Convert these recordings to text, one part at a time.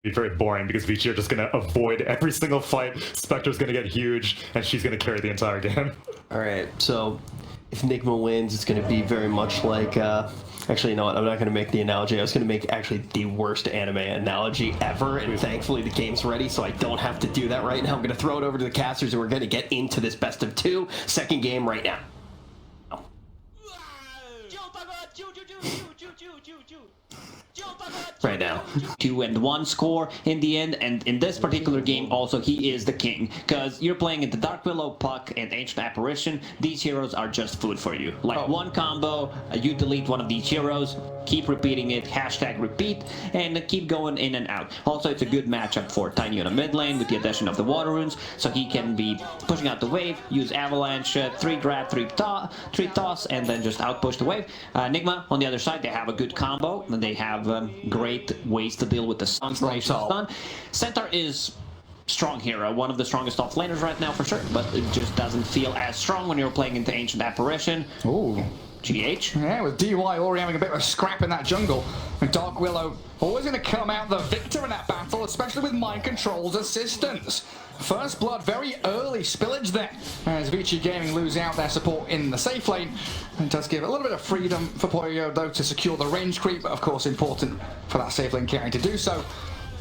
be very boring because Vici are just going to avoid every single fight. Spectre's going to get huge, and she's going to carry the entire game. Alright, so if Nigma wins, it's going to be very much like... Actually, you know what? I'm not going to make the analogy. I was going to make actually the worst anime analogy ever, and thankfully the game's ready, so I don't have to do that right now. I'm going to throw it over to the casters, and we're going to get into this best of two, second game right now. Right now. 2-1 score in the end, and in this particular game also he is the king, because you're playing into Dark Willow, Puck, and Ancient Apparition. These heroes are just food for you. Like one combo, you delete one of these heroes, keep repeating it, hashtag repeat, and keep going in and out. Also, it's a good matchup for Tiny on the mid lane with the addition of the water runes, so he can be pushing out the wave, use avalanche, 3 grab, 3 toss, and then just outpush the wave. Nigma on the other side, they have a good combo, and they have great ways to deal with the stun. Centaur is strong hero, one of the strongest offlaners right now for sure, but it just doesn't feel as strong when you're playing into Ancient Apparition. Ooh. GH. Yeah, with DY already having a bit of a scrap in that jungle. And Dark Willow always going to come out the victor in that battle, especially with Mind Control's assistance. First blood, very early spillage there, as Vici Gaming lose out their support in the safe lane. And it does give a little bit of freedom for Poyo, though, to secure the range creep, but of course important for that safe lane carry to do so.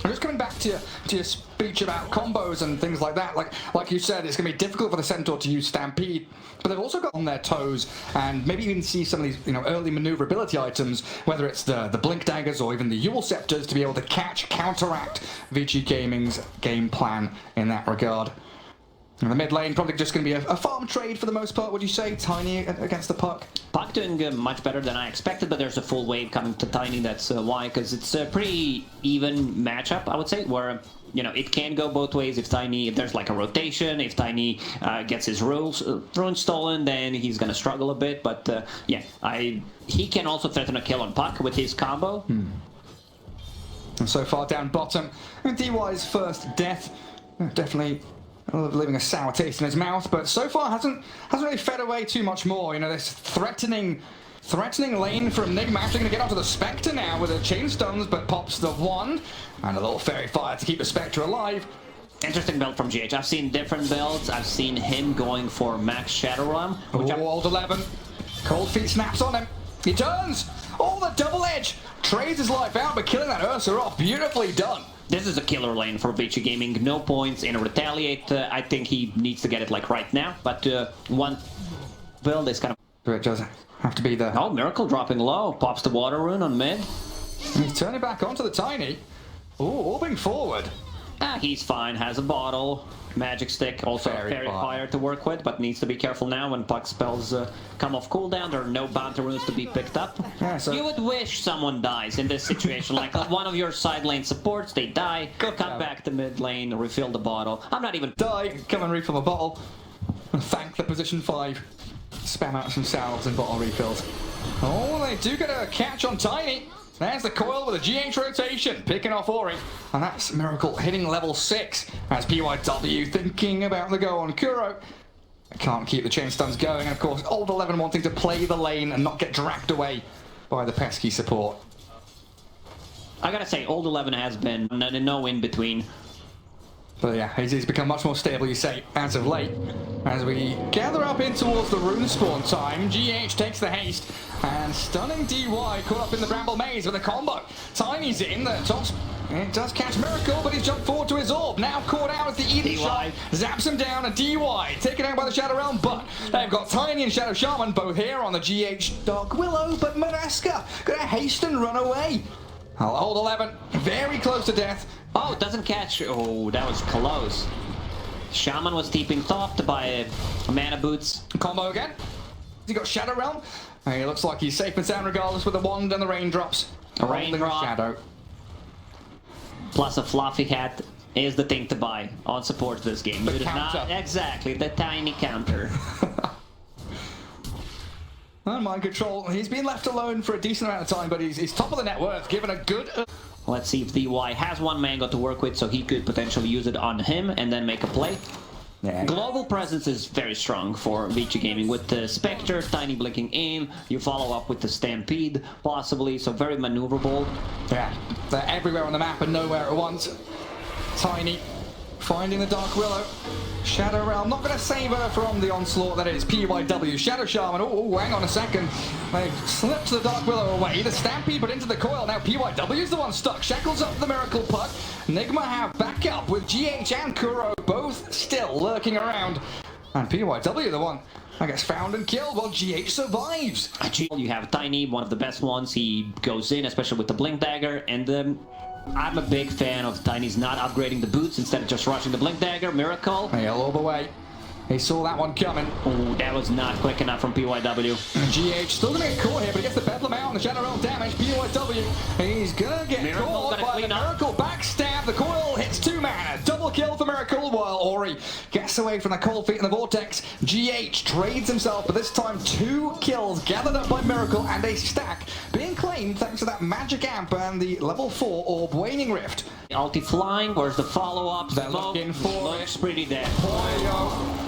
I'm just coming back to your speech about combos and things like that. Like you said, it's going to be difficult for the Centaur to use Stampede, but they've also got on their toes and maybe even see some of these, you know, early maneuverability items, whether it's the Blink Daggers or even the Yule Scepters, to be able to counteract Vici Gaming's game plan in that regard. And the mid lane probably just going to be a farm trade for the most part, would you say? Tiny against the Puck? Puck doing much better than I expected, but there's a full wave coming to Tiny. That's why, because it's a pretty even matchup, I would say, where, you know, it can go both ways. If there's like a rotation, if Tiny gets his runes stolen, then he's going to struggle a bit. But yeah, he can also threaten a kill on Puck with his combo. And so far down bottom, and DY's first death, definitely leaving a sour taste in his mouth, but so far hasn't really fed away too much more. You know, this threatening lane from Nigma, actually going to get onto the Spectre now with the chain stones, but pops the wand and a little fairy fire to keep the Spectre alive. Interesting build from GH. I've seen different builds. I've seen him going for max Shadow Realm. Old 11. Cold Feet snaps on him. He turns. Oh, the double edge. Trades his life out, but killing that Ursa off. Beautifully done. This is a killer lane for Vici Gaming. No points in a retaliate. I think he needs to get it like right now. But one build is kind of... So it does have to be the... Oh, Miracle dropping low. Pops the water rune on mid. And he's turning back onto the Tiny. Ooh, orbing forward. He's fine. Has a bottle. Magic stick. Also fairy fire to work with, but needs to be careful now when Puck spells come off cooldown. There are no bounty runes to be picked up. Yeah, so you would wish someone dies in this situation. like one of your side lane supports, they die, come back to mid lane, refill the bottle. I'm not even... Die, come and refill the bottle. Thank the position 5. Spam out some salves and bottle refills. Oh, they do get a catch on Tiny. There's the coil with a GH rotation, picking off Ori. And that's Miracle hitting level 6 as PYW thinking about the go on Kuro. Can't keep the chain stuns going, and of course Old 11 wanting to play the lane and not get dragged away by the pesky support. I gotta say, Old 11 has been no in between. But yeah, he's become much more stable, you say, as of late. As we gather up in towards the rune spawn time, GH takes the haste, and stunning DY caught up in the Bramble Maze with a combo. Tiny's in, the tops, it does catch Miracle, but he's jumped forward to his orb. Now caught out as the Eden shot, zaps him down, and DY taken out by the Shadow Realm, but they've got Tiny and Shadow Shaman both here on the GH Dark Willow, but Mareska gonna haste and run away. Old 11, very close to death. Oh, it doesn't catch. Oh, that was close. Shaman was deeping topped by a mana boots. Combo again. He got Shadow Realm. And he looks like he's safe and sound regardless with the wand and the raindrops. A raindrop. Shadow. Plus a fluffy hat is the thing to buy on support this game. The counter. Exactly, the tiny counter. And Mind Control, he's been left alone for a decent amount of time, but he's top of the net worth, given a good... Let's see if DY has one mango to work with, so he could potentially use it on him and then make a play. Yeah. Global presence is very strong for Vici Gaming with the Spectre, Tiny blinking in, you follow up with the Stampede, possibly, so very maneuverable. Yeah, they're everywhere on the map and nowhere at once. Tiny finding the Dark Willow. Shadow Realm, not going to save her from the onslaught that is PYW. Shadow Shaman, oh, hang on a second. They slipped the Dark Willow away. The Stampede, but into the coil. Now PYW's the one stuck. Shackles up the Miracle Puck. Nigma have backup with GH and Kuro both still lurking around. And PYW the one that gets found and killed while GH survives. You have Tiny, one of the best ones. He goes in, especially with the Blink Dagger, and I'm a big fan of Tiny's not upgrading the boots instead of just rushing the Blink Dagger. Miracle. Hail all the way. He saw that one coming. Oh, that was not quick enough from PYW. GH still gonna get caught here, but he gets the Bedlam out on the Shadow Realm damage. PYW, he's gonna get Miracle caught gonna by the clean up. Miracle backstab. The coil hits 2 mana. Double kill for Miracle while Ori gets away from the cold feet in the Vortex. GH trades himself, but this time 2 kills gathered up by Miracle and a stack being claimed thanks to that Magic Amp and the level 4 Orb Waning Rift. Ulti flying, where's the follow-up? They're looking for Looks pretty dead.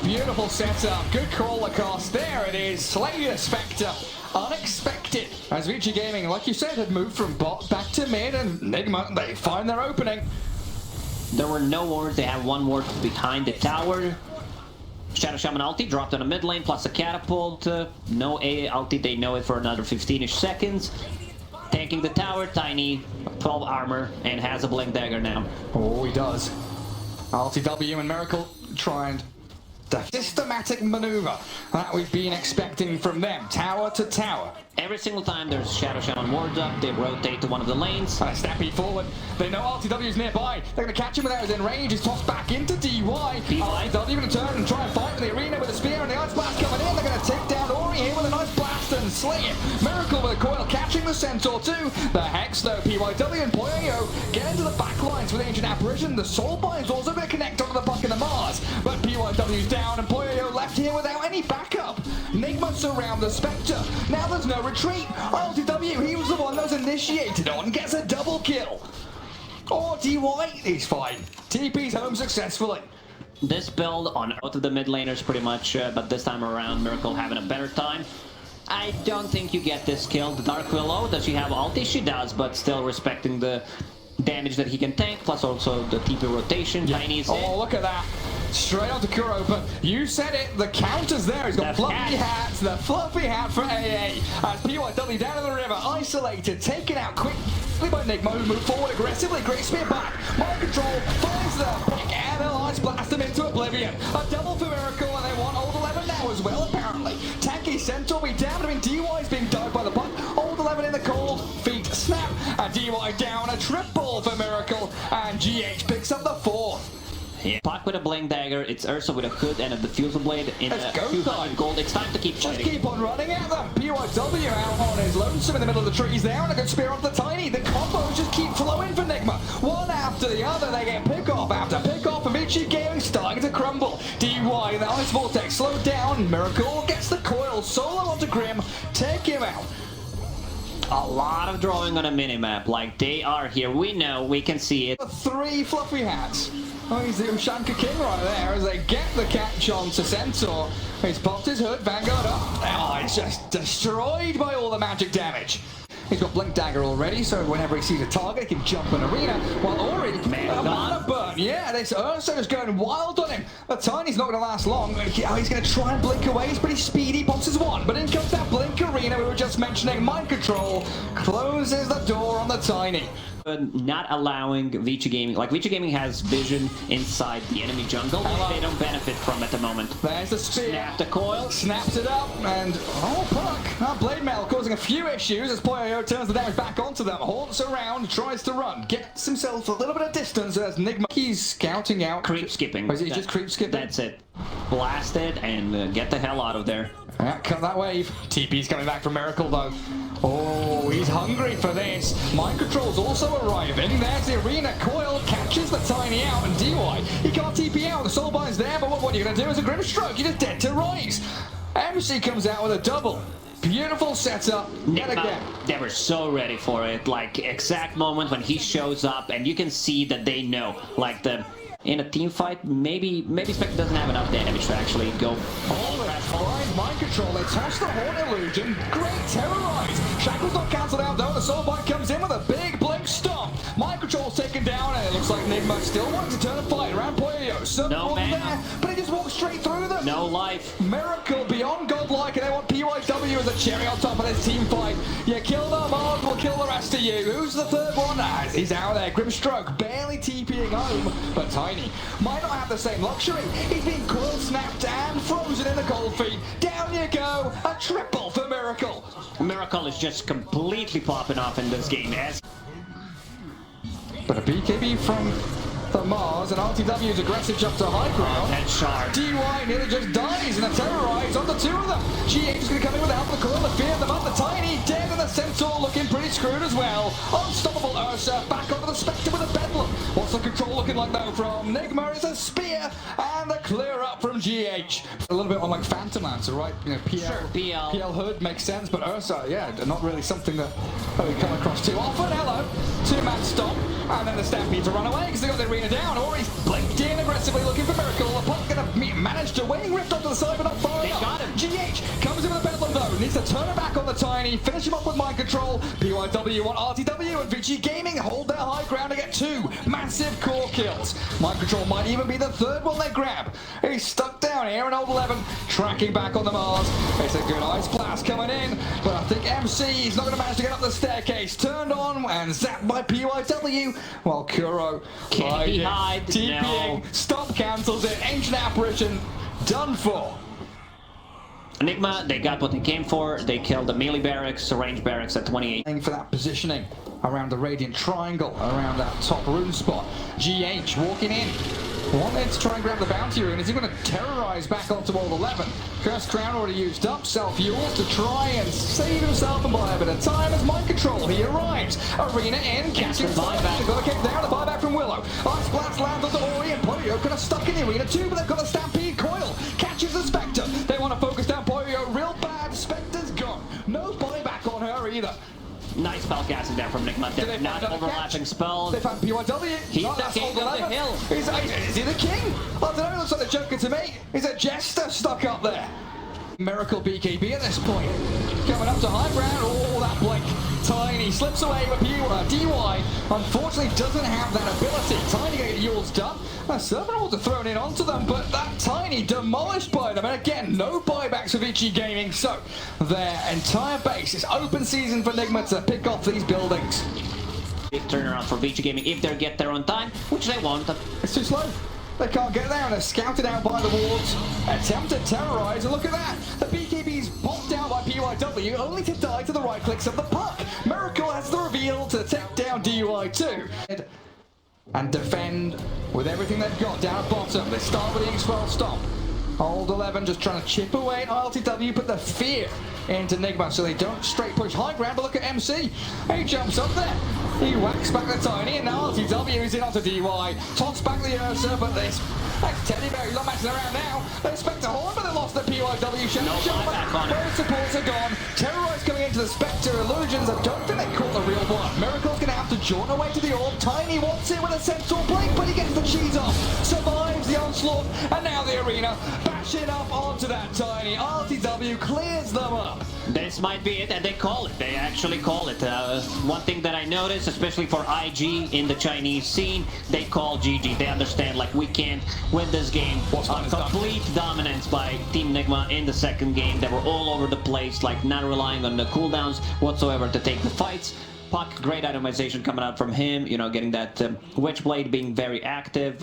Beautiful setup, good call Lacoste. There it is, Slay the Spectre. Unexpected. As Vici Gaming, like you said, had moved from bot back to mid, and Nigma, they find their opening. There were no wards, they have 1 ward behind the tower. Shadow Shaman ulti dropped on a mid lane plus a catapult. No AA ulti, they know it for another 15-ish seconds. Tanking the tower, Tiny, 12 armor, and has a Blink Dagger now. Oh, he does. LTW and Miracle trying the systematic maneuver that we've been expecting from them, tower to tower. Every single time there's Shadow Shaman wards up, they rotate to one of the lanes. Stampede forward. They know LTW's nearby. They're going to catch him without his in range. He's tossed back into DY. LTW going to turn and try and fight in the arena with a spear and the Ice Blast coming in. They're going to take down Ori here with a nice blast and slay it. Miracle with a coil catching the Centaur too. The Hex though, PYW and Poyo get into the back lines with Ancient Apparition. The Soulbind's also going to connect onto the Puck and the Mars. But PYW's down and Poyo left here without any backup. Nigma surround the Spectre. Now there's no retreat. LTW, he was the one that was initiated on, gets a double kill. Oh, DY, he's fine. TP's home successfully. This build on both of the mid laners pretty much, but this time around Miracle having a better time. I don't think you get this kill. The Dark Willow, does she have ulti? She does, but still respecting the damage that he can tank, plus also the TP rotation. Yeah. Tiny's Oh, look at that. Straight onto Kuro, but you said it, the counter's there. He's got The fluffy hat. hats, the fluffy hat for AA. As PYW down in the river, isolated, taken out quickly by Nigma, who moved forward aggressively. Great spear back. Mind control, finds the pick, and they'll ice blast him into oblivion. A double for Miracle, and they want Old 11 now as well, apparently. Tanky Centaur be down. I mean, DY's being dived by the puck. Old 11 in the cold, feet snap, and DY down. A triple for Miracle, and GH picks up the 4th. Yeah. Puck with a Blink Dagger, it's Ursa with a hood and a Diffusal Blade in Let's go, 200 time. gold. It's time to keep Just fighting. keep on running at them. PYW out on his lonesome in the middle of the trees there, and a good spear onto the Tiny. The combos just keep flowing for Nigma. One after the other, they get pick off after pick off, and Vici Gaming starting to crumble. DY, the Ice Vortex slowed down. Miracle gets the coil solo onto Grim. Take him out. A lot of drawing on a minimap, like they are here. We know, we can see it. 3 fluffy hats. Oh, he's the Ushanka King right there as they get the catch on to Centaur. He's popped his hood, Vanguard up. Oh, he's just destroyed by all the magic damage. He's got Blink Dagger already, so whenever he sees a target, he can jump an arena. While Ori, mana burn. Yeah, this Ursa is going wild on him. The Tiny's not going to last long. He's going to try and blink away. He's pretty speedy. Pops his one, but in comes that Blink arena we were just mentioning. Mind control closes the door on the Tiny. Not allowing Vici Gaming, like Vici Gaming has vision inside the enemy jungle, which they don't benefit from at the moment. There's the spear. Snap the coil. Snaps it up, and oh, Puck. That blade mail causing a few issues as Poyo turns the damage back onto them. Haunts around, tries to run, gets himself a little bit of distance as Nigma. He's scouting out. Creep skipping. Or is he just creep skipping? That's it. Blast it and get the hell out of there. Yeah, cut that wave. TP's coming back from Miracle though. Oh, he's hungry for this. Mind control's also arriving. There's the arena. Coil catches the Tiny out, and DY, he can't TP out. The Soulbind's there, but what you're going to do is a Grim Stroke. You're just dead to rise. MC comes out with a double. Beautiful setup. Yet again. They were so ready for it. Like, exact moment when he shows up, and you can see that they know. Like, the In a team fight, maybe Spectre doesn't have enough damage to actually go. Fine mind control. They toss the Horn Illusion. Great terrorize. Shackle's not cancelled out though. The Soul Bite comes in with a big blink stomp. Mind control's taken down, and it looks like Nigma still wants to turn a fight around Poyo. No man. There, but he just walks straight through them. No life. Miracle beyond godlike, and they want PYW as a cherry on top of this team fight. You kill them, Mars will kill the rest of you. Who's the third one? As he's out there. Grimstroke barely TPing home, but Tiny might not have the same luxury. He's been coil snapped and frozen in the cold feet. Down you go. A triple for Miracle. Miracle is just completely popping off in this game. As But a BKB from the Mars, and RTW's aggressive jump to high ground. and Shard. DY nearly just dies in a terrorize on the two of them. GH is going to come in with the help of the coil, the fear them up. The Tiny dead, and the Centaur looking pretty screwed as well. Unstoppable Ursa back onto the Spectre with a Bedlam. What's the control looking like though from Nigma? It's a spear and a clear up from GH. A little bit on like Phantom Lancer, right? You know, PL Hood makes sense, but Ursa, yeah, not really something that we come across too often. Hello, two-man stop, and then the Stampede to run away because they got the arena down. Or he's blinked in aggressively looking for Miracle. The puck gonna manage to wing rift onto the side, but not far enough. Got him. GH comes in with a Bedlam though. Needs to turn it back on the Tiny. Finish him up with mind control. PYW on RTW and Vici Gaming hold their high ground to get two massive core kills. Mind control might even be the third one they grab. He's stuck down here in old 11, tracking back on the Mars. It's a good ice blast coming in, but I think MC is not going to manage to get up the staircase. Turned on and zapped by PYW, while Kuro Can he hide? TPing, No. stop cancels it. Ancient Apparition done for. Nigma, they got what they came for. They killed the melee barracks, range barracks at 28. For that positioning around the Radiant Triangle, around that top rune spot. GH walking in. Wanted to try and grab the bounty rune. Is he going to terrorize back onto wall 11? Cursed Crown already used up. Self-fuels to try and save himself and buy a bit of time as mind control. He arrives. Arena in. Catching buyback. Got to kick down the buyback from Willow. Ice Blast lands onto Ori and Poyo could have stuck in the arena too, but they've got a Stampede coil. Catches the Spectre. They want to focus down Poyo real bad. Spectre's gone. No buyback on her either. Nice spell casting there from Nigma. Did they Not find another overlapping catch? spells. They found PYW. He's No, the that's king all of the 11. hill. Is he the king? I don't know. It looks like the Joker to me. He's a jester stuck up there. Miracle BKB at this point. Coming up to high ground. Oh, that blink. Tiny slips away, but DY unfortunately doesn't have that ability. Tiny getting yours done. Several balls are thrown in onto them, but that Tiny demolished by them. And again, no buybacks for Vici Gaming, so their entire base is open season for Nigma to pick off these buildings. Big turnaround for Vici Gaming if they get there on time, which they won't. It's too slow. They can't get there, and they're scouted out by the wards. Attempt to terrorize, and look at that. The BKB's popped down by PYW, only to die to the right clicks of the puck. Miracle has the reveal to take down DUI2. And defend with everything they've got down at bottom. They start with the X12 stomp. Old 11 just trying to chip away at RTW, put the fear into Nigma so they don't straight push high ground. But look at MC. He jumps up there. He whacks back the Tiny, and now RTW is in onto DY. Toss back the Ursa, but this Teddy Bear, he's not messing around now. They expect a horn, but they lost the PYW shot. No buyback on it. Both supports are gone. Terrorize coming into the Spectre. Illusions, I don't think they caught the real one. Miracle's going to have to jaunt away to the orb. Tiny wants it with a Centaur blink, but he gets the cheese off. Survives the onslaught, and now the arena bashing up onto that Tiny. RTW clears them up. This might be it, and they call it. They actually call it. One thing that I noticed, especially for IG in the Chinese scene, they call GG. They understand, like, we can't win this game. Complete dominance by Team Nigma in the second game. They were all over the place, like, not relying on the cooldowns whatsoever to take the fights. Puck, great itemization coming out from him, you know, getting that Witchblade being very active.